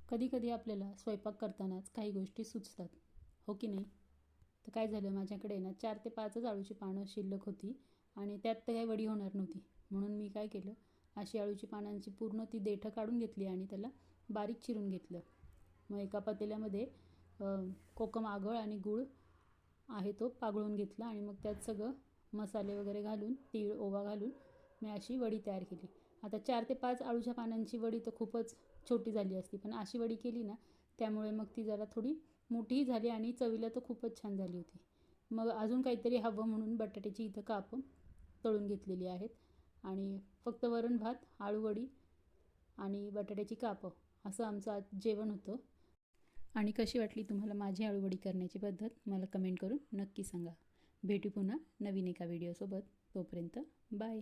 कधी कधी आपल्याला स्वयंपाक करतानाच काही गोष्टी सुचतात, हो की नाही? तर काय झालं, माझ्याकडे ना 4 ते 5च अळूची पानं शिल्लक होती आणि त्यात तर काही वडी होणार नव्हती. म्हणून मी काय केलं, अशी अळूची पानांची पूर्ण ती देठं काढून घेतली आणि त्याला बारीक चिरून घेतलं. मग एका पातेल्यामध्ये कोकम आगळ आणि गूळ आहे तो पागळून घेतला आणि मग त्यात सगळं मसाले वगैरे घालून, तीळ ओवा घालून मी अशी वडी तयार केली. आता 4 ते 5 अळूच्या पानांची वडी तर खूपच छोटी झाली असती, पण अशी वडी केली ना, त्यामुळे मग ती जरा थोडी मोठीही झाली आणि चवीला तर खूपच छान झाली होती. मग अजून काहीतरी हवं म्हणून बटाट्याची इथं कापं तळून घेतलेली आहेत आणि फक्त वरण भात, आळू वडी आणि बटाट्याची कापं असं आमचं आज जेवण होतं. आणि कशी वाटली तुम्हाला माझी आळू वडी करण्याची पद्धत मला कमेंट करून नक्की सांगा. भेटू पुन्हा नवीन एका व्हिडिओसोबत. तोपर्यंत बाय.